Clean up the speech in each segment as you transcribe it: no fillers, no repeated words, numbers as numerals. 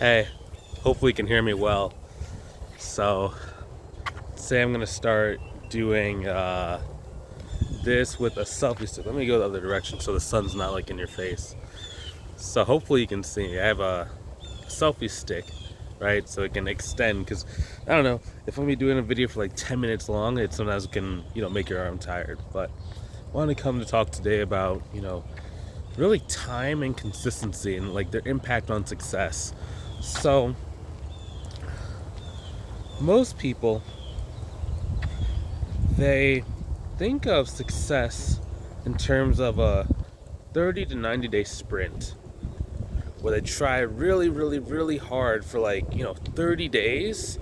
Hey, hopefully you can hear me well. So, say I'm gonna start doing this with a selfie stick. Let me go the other direction so the sun's not like in your face. So hopefully you can see. I have a selfie stick, right? So it can extend because I don't know if I'm gonna be doing a video for like 10 minutes long. It sometimes can make your arm tired. But I want to come to talk today about really time and consistency and like their impact on success. So most people, they think of success in terms of a 30 to 90 day sprint where they try really, really, really hard for 30 days,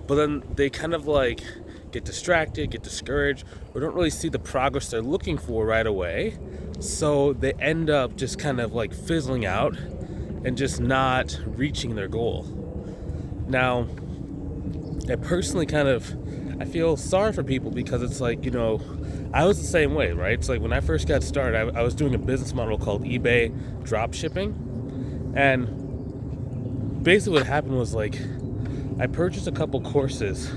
but then they kind of like get distracted, get discouraged, or don't really see the progress they're looking for right away. So they end up just kind of like fizzling out and just not reaching their goal. Now, I personally I feel sorry for people because it's like, I was the same way, right? It's like when I first got started, I was doing a business model called eBay drop shipping. And basically what happened was like, I purchased a couple courses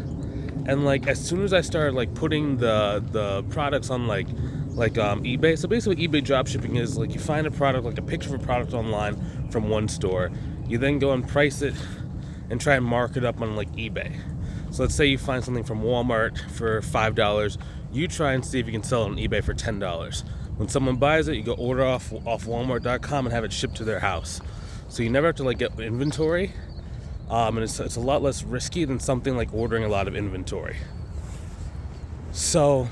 and like, as soon as I started like putting the products on eBay. So basically what eBay drop shipping is like, you find a product, like a picture of a product online from one store. You then go and price it and try and mark it up on like eBay. So let's say you find something from Walmart for $5. You try and see if you can sell it on eBay for $10. When someone buys it, you go order off Walmart.com and have it shipped to their house. So you never have to like get inventory, and it's a lot less risky than something like ordering a lot of inventory. So,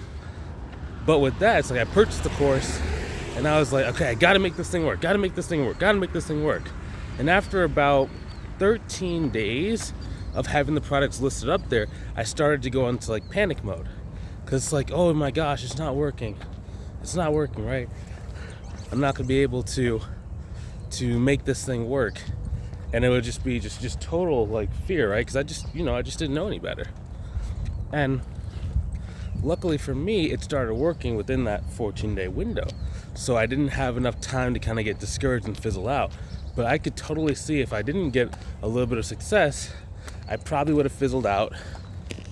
but with that, it's like I purchased the course, and I was like, okay, I gotta make this thing work. And after about 13 days of having the products listed up there, I started to go into like panic mode, because it's like, oh my gosh, it's not working, right? I'm not gonna be able to make this thing work, and it would just be just total like fear, right? Because I just didn't know any better. And luckily for me, it started working within that 14-day window, so I didn't have enough time to kind of get discouraged and fizzle out. But I could totally see if I didn't get a little bit of success, I probably would have fizzled out,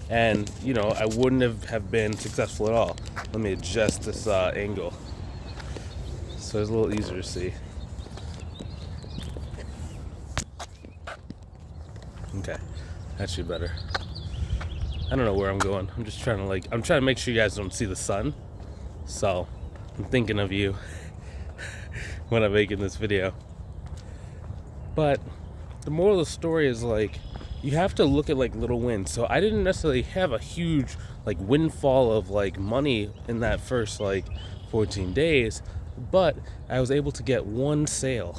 and I wouldn't have been successful at all. Let me adjust this angle so it's a little easier to see. Okay, that should be better. I don't know where I'm going. I'm just trying to make sure you guys don't see the sun. So I'm thinking of you when I'm making this video. But the moral of the story is like, you have to look at like little wins. So I didn't necessarily have a huge like windfall of like money in that first like 14 days, but I was able to get one sale.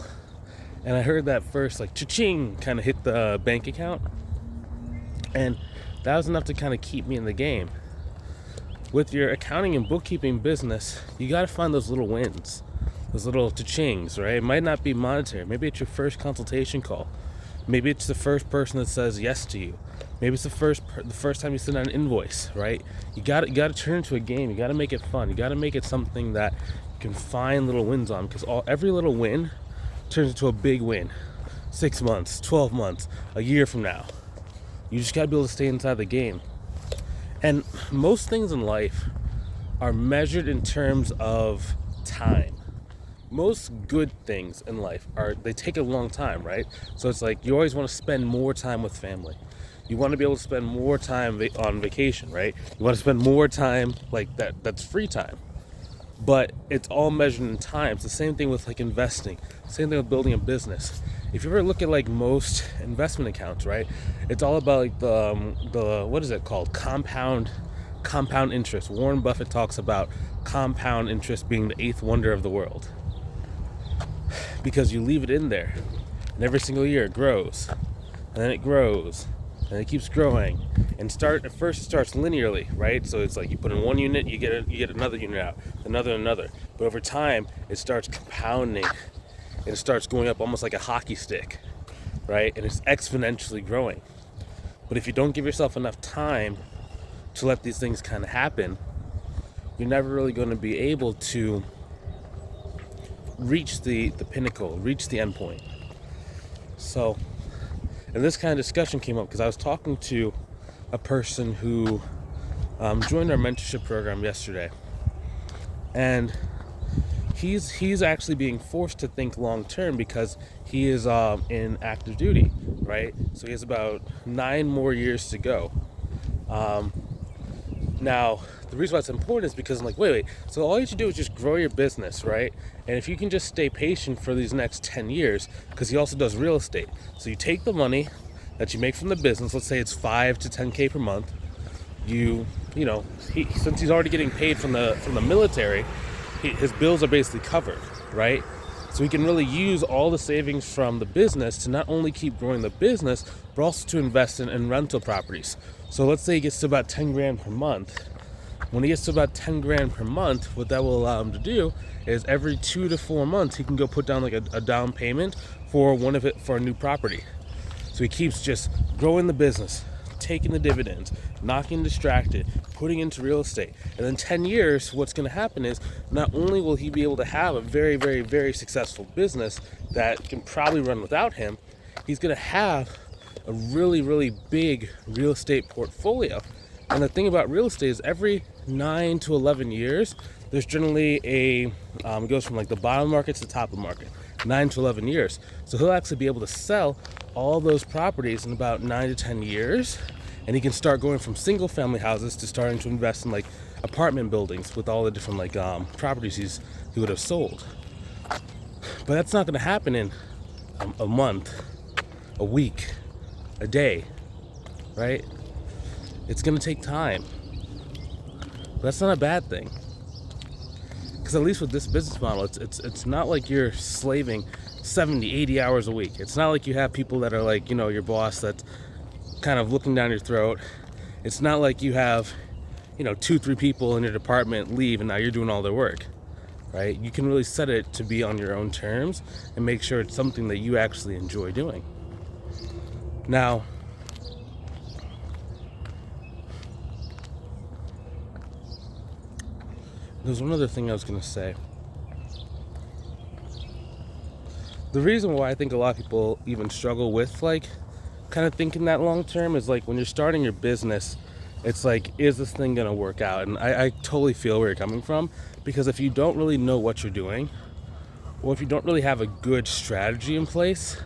And I heard that first like cha-ching kind of hit the bank account, and that was enough to kind of keep me in the game. With your accounting and bookkeeping business, you got to find those little wins, those little cha-chings, right? It might not be monetary. Maybe it's your first consultation call. Maybe it's the first person that says yes to you. Maybe it's the first time you send out an invoice, right? You got to turn it into a game. You got to make it fun. You got to make it something that you can find little wins on, because every little win turns into a big win 6 months, 12 months, a year from now. You just gotta be able to stay inside the game. And most things in life are measured in terms of time. Most good things in life they take a long time, right? So it's like you always want to spend more time with family. You want to be able to spend more time on vacation, right? You want to spend more time like that's free time. But it's all measured in time. It's the same thing with like investing. Same thing with building a business. If you ever look at like most investment accounts, right? It's all about like the what is it called? Compound interest. Warren Buffett talks about compound interest being the 8th wonder of the world. Because you leave it in there, and every single year it grows, and then it grows, and it keeps growing. And at first it starts linearly, right? So it's like you put in one unit, you get another unit out, another. But over time, it starts compounding, and it starts going up almost like a hockey stick, right? And it's exponentially growing. But if you don't give yourself enough time to let these things kind of happen, you're never really going to be able to reach the pinnacle, reach the end point. So And this kind of discussion came up because I was talking to a person who joined our mentorship program yesterday, and he's actually being forced to think long term because he is in active duty, right? So he has about 9 more years to go. Now, the reason why it's important is because I'm like, wait. So all you have to do is just grow your business, right? And if you can just stay patient for these next 10 years, because he also does real estate. So you take the money that you make from the business, let's say it's 5 to 10K per month. Since he's already getting paid from the military, his bills are basically covered, right? So he can really use all the savings from the business to not only keep growing the business, but also to invest in rental properties. So let's say he gets to about 10 grand per month. When he gets to about 10 grand per month, what that will allow him to do is every 2 to 4 months, he can go put down like a down payment for a new property. So he keeps just growing the business, taking the dividends, not getting distracted, putting into real estate. And then 10 years, what's going to happen is not only will he be able to have a very, very, very successful business that can probably run without him, he's going to have a really, really big real estate portfolio. And the thing about real estate is every 9 to 11 years, there's generally it goes from like the bottom market to the top of the market, 9 to 11 years. So he'll actually be able to sell all those properties in about 9 to 10 years. And he can start going from single family houses to starting to invest in like apartment buildings with all the different like properties he would have sold. But that's not going to happen in a month, a week, a day, right? It's going to take time. But that's not a bad thing. Because at least with this business model, it's not like you're slaving 70, 80 hours a week. It's not like you have people that are like, your boss that's kind of looking down your throat. It's not like you have, 2, 3 people in your department leave and now you're doing all their work, right? You can really set it to be on your own terms and make sure it's something that you actually enjoy doing. Now, there's one other thing I was going to say. The reason why I think a lot of people even struggle with like kind of thinking that long term is like when you're starting your business, it's like, is this thing going to work out? And I totally feel where you're coming from, because if you don't really know what you're doing, or if you don't really have a good strategy in place,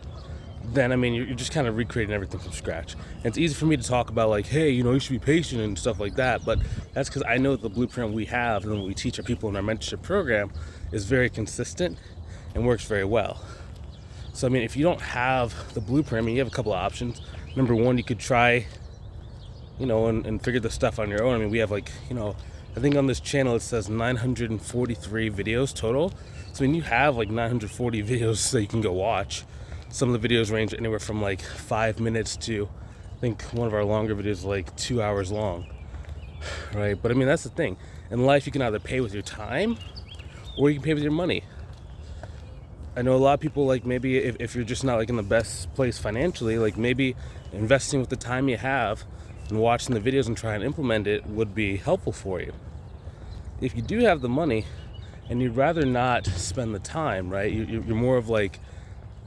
then you're just kind of recreating everything from scratch. And it's easy for me to talk about like, hey, you should be patient and stuff like that, but that's because I know the blueprint we have and what we teach our people in our mentorship program is very consistent and works very well. So if you don't have the blueprint, you have a couple of options. Number one, you could try and figure this stuff on your own. We have like, I think on this channel it says 943 videos total. So you have like 940 videos that you can go watch. Some of the videos range anywhere from like 5 minutes to, I think one of our longer videos is like 2 hours long, right? But that's the thing. In life, you can either pay with your time or you can pay with your money. I know a lot of people, like maybe if you're just not like in the best place financially, like maybe investing with the time you have and watching the videos and trying to implement it would be helpful for you. If you do have the money and you'd rather not spend the time, right? You're more of a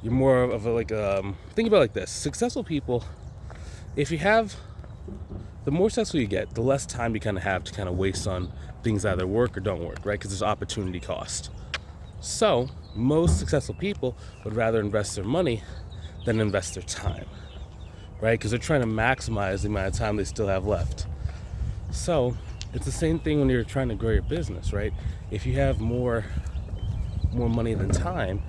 think about it like this. Successful people, if you have, the more successful you get, the less time you kind of have to kind of waste on things that either work or don't work, right? Because there's opportunity cost. So most successful people would rather invest their money than invest their time, right? Because they're trying to maximize the amount of time they still have left. So it's the same thing when you're trying to grow your business, right? If you have more money than time,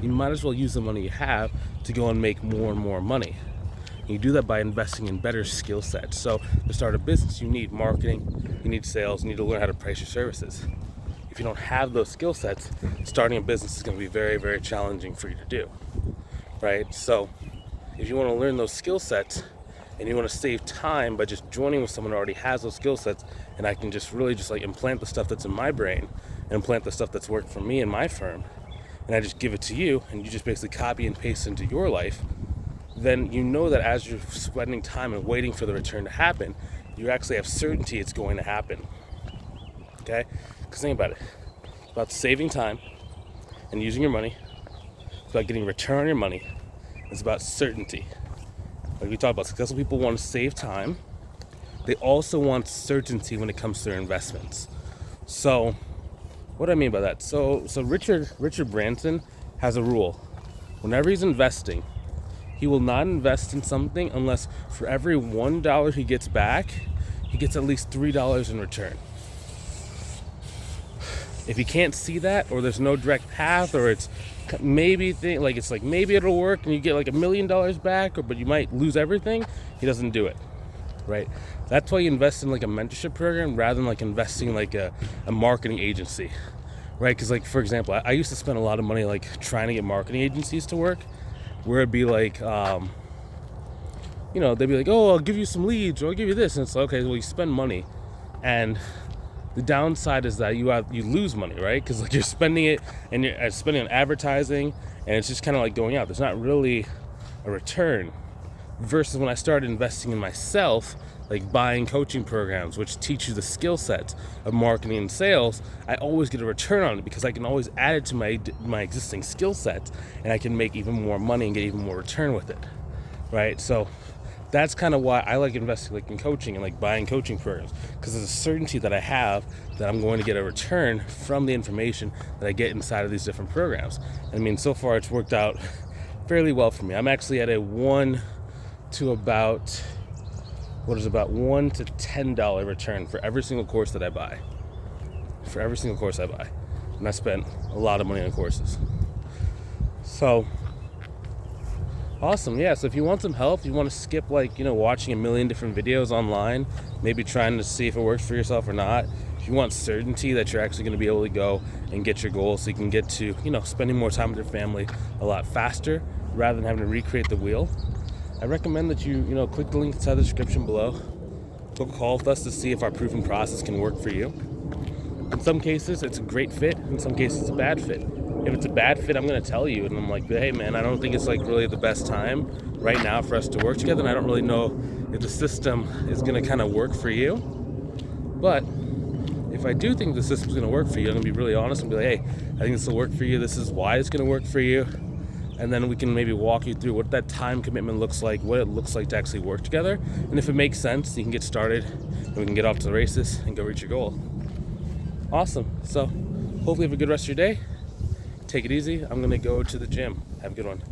you might as well use the money you have to go and make more and more money. And you do that by investing in better skill sets. So to start a business, you need marketing, you need sales, you need to learn how to price your services. If you don't have those skill sets, starting a business is going to be very, very challenging for you to do, right? So if you want to learn those skill sets and you want to save time by just joining with someone who already has those skill sets, and I can just really just like implant the stuff that's in my brain and implant the stuff that's worked for me in my firm, and I just give it to you and you just basically copy and paste into your life, then you know that as you're spending time and waiting for the return to happen, you actually have certainty it's going to happen. Okay? Because think about it. It's about saving time and using your money. It's about getting a return on your money. It's about certainty. Like we talked about, successful people want to save time. They also want certainty when it comes to their investments. So what do I mean by that? So Richard Branson has a rule. Whenever he's investing, he will not invest in something unless for every $1 he gets back, he gets at least $3 in return. If he can't see that, or there's no direct path, or it's maybe maybe it'll work and you get like $1 million back, but you might lose everything, he doesn't do it, right? That's why you invest in like a mentorship program rather than like investing in like a marketing agency, right? Because like, for example, I used to spend a lot of money like trying to get marketing agencies to work, where it'd be like, they'd be like, oh, I'll give you some leads, or I'll give you this. And it's like, okay, well, you spend money. And the downside is that you lose money, right? Because like you're spending it and you're spending on advertising, and it's just kind of like going out. There's not really a return. Versus when I started investing in myself, like buying coaching programs, which teach you the skill sets of marketing and sales, I always get a return on it because I can always add it to my existing skill sets, and I can make even more money and get even more return with it, right? So that's kind of why I like investing like in coaching and like buying coaching programs, because there's a certainty that I have that I'm going to get a return from the information that I get inside of these different programs. I mean, so far it's worked out fairly well for me. I'm actually at a $1 to $1 to $10 return for every single course that I buy. For every single course I buy. And I spent a lot of money on courses. So awesome. Yeah, so if you want some help, you want to skip watching a million different videos online, maybe trying to see if it works for yourself or not. If you want certainty that you're actually going to be able to go and get your goals, so you can get to, spending more time with your family a lot faster rather than having to recreate the wheel, I recommend that you click the link inside the description below. Book a call with us to see if our proven process can work for you. In some cases, it's a great fit. In some cases, it's a bad fit. If it's a bad fit, I'm going to tell you. And I'm like, hey, man, I don't think it's like really the best time right now for us to work together. And I don't really know if the system is going to kind of work for you. But if I do think the system's going to work for you, I'm going to be really honest and be like, hey, I think this will work for you. This is why it's going to work for you. And then we can maybe walk you through what that time commitment looks like, what it looks like to actually work together. And if it makes sense, you can get started and we can get off to the races and go reach your goal. Awesome. So hopefully you have a good rest of your day. Take it easy. I'm going to go to the gym. Have a good one.